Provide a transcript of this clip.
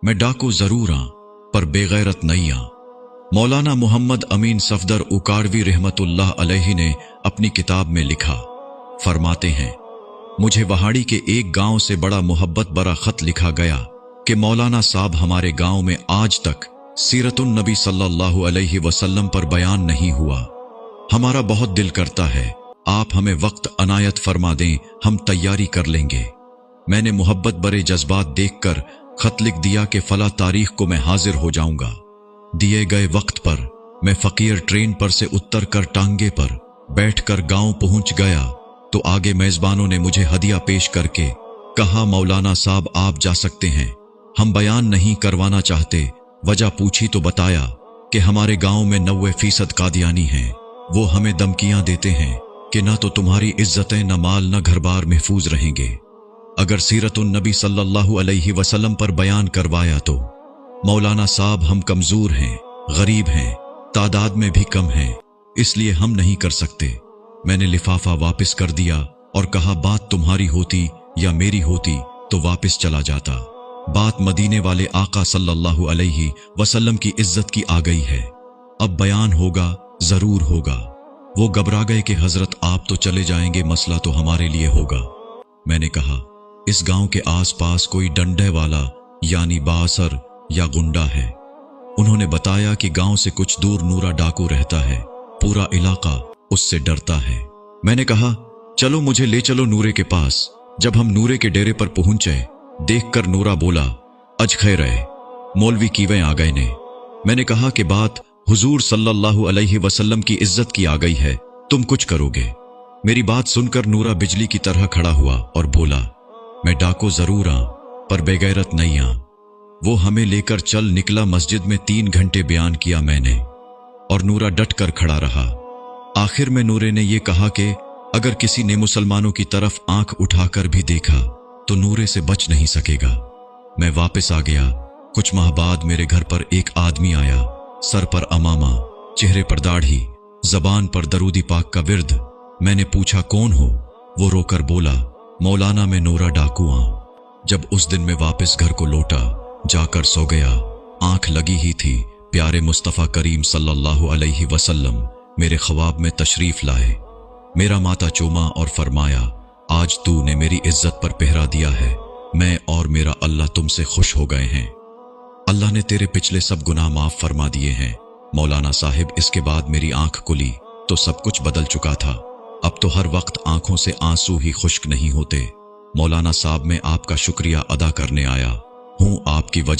मैं डाकू जरूर आं पर बेगैरत नहीं आं। मौलाना मोहम्मद अमीन सफदर उकाड़वी रहमतुल्लाह अलैहि ने अपनी किताब में लिखा, फरमाते हैं, मुझे वहाड़ी के एक गांव से बड़ा मोहब्बत भरा खत लिखा गया कि मौलाना साहब हमारे गांव में आज तक सीरतुन नबी सल्लल्लाहु अलैहि वसल्लम पर बयान नहीं हुआ। हमारा बहुत दिल करता है आप हमें वक्त अनायत फरमा दें, हम तैयारी कर लेंगे। मैंने मोहब्बत भरे जज्बात देखकर खत लिख दिया कि फला तारीख को मैं हाजिर हो जाऊंगा। दिए गए वक्त पर मैं फकीर ट्रेन पर से उतर कर टांगे पर बैठकर गांव पहुंच गया तो आगे मेजबानों ने मुझे हदिया पेश करके कहा, मौलाना साहब आप जा सकते हैं, हम बयान नहीं करवाना चाहते। वजह पूछी तो बताया कि हमारे गांव में 90% कादियानी हैं। वो हमें धमकियां देते हैं कि ना तो तुम्हारी इज्जतें, न माल, न घर बार महफूज रहेंगे। अगर सीरतुन नबी सल्लल्लाहु अलैहि वसल्लम पर बयान करवाया तो मौलाना साहब हम कमजोर हैं, गरीब हैं, तादाद में भी कम हैं, इसलिए हम नहीं कर सकते। मैंने लिफाफा वापस कर दिया और कहा, बात तुम्हारी होती या मेरी होती तो वापस चला जाता। बात मदीने वाले आका सल्लल्लाहु अलैहि वसल्लम की इज्जत की आ गई है, अब बयान होगा, जरूर होगा। वो घबरा गए कि हजरत आप तो चले जाएंगे, मसला तो हमारे लिए होगा। मैंने कहा, इस गांव के आसपास कोई डंडे वाला यानी बासर या गुंडा है। उन्होंने बताया कि गांव से कुछ दूर नूरा डाकू रहता है, पूरा इलाका उससे डरता है। मैंने कहा, चलो मुझे ले चलो नूरे के पास। जब हम नूरे के डेरे पर पहुंचे, देखकर नूरा बोला, अज खैर है, मौलवी कीवें आ गए ने। मैंने कहा कि बात हुजूर सल्लल्लाहु अलैहि वसल्लम की इज्जत की आ गई है, तुम कुछ करोगे। मेरी बात सुनकर नूरा बिजली की तरह खड़ा हुआ और बोला, मैं डाको जरूर आं पर बेगैरत नहीं आं। वो हमें लेकर चल निकला। मस्जिद में 3 घंटे बयान किया मैंने और नूरा डट कर खड़ा रहा। आखिर में नूरे ने यह कहा कि अगर किसी ने मुसलमानों की तरफ आंख उठाकर भी देखा तो नूरे से बच नहीं सकेगा। मैं वापस आ गया। कुछ माह बाद मेरे घर पर एक आदमी आया, सर पर अमामा, चेहरे पर दाढ़ी, जबान पर दरूदी पाक का विर्द। मैंने पूछा, कौन हो? वो रोकर बोला, मौलाना मैं नूरा डाकू आं। जब उस दिन मैं वापस घर को लौटा, जाकर सो गया। आंख लगी ही थी, प्यारे मुस्तफ़ा करीम सल्लल्लाहु अलैहि वसल्लम मेरे ख्वाब में तशरीफ लाए। मेरा माथा चूमा और फरमाया, आज तूने मेरी इज्जत पर पहरा दिया है, मैं और मेरा अल्लाह तुमसे खुश हो गए हैं। अल्लाह ने तेरे पिछले सब गुनाह माफ फरमा दिए हैं। मौलाना साहिब, इसके बाद मेरी आंख खुली तो सब कुछ बदल चुका था। अब तो हर वक्त आंखों से आंसू ही खुश्क नहीं होते। मौलाना साहब, मैं आपका शुक्रिया अदा करने आया हूं। आपकी वजह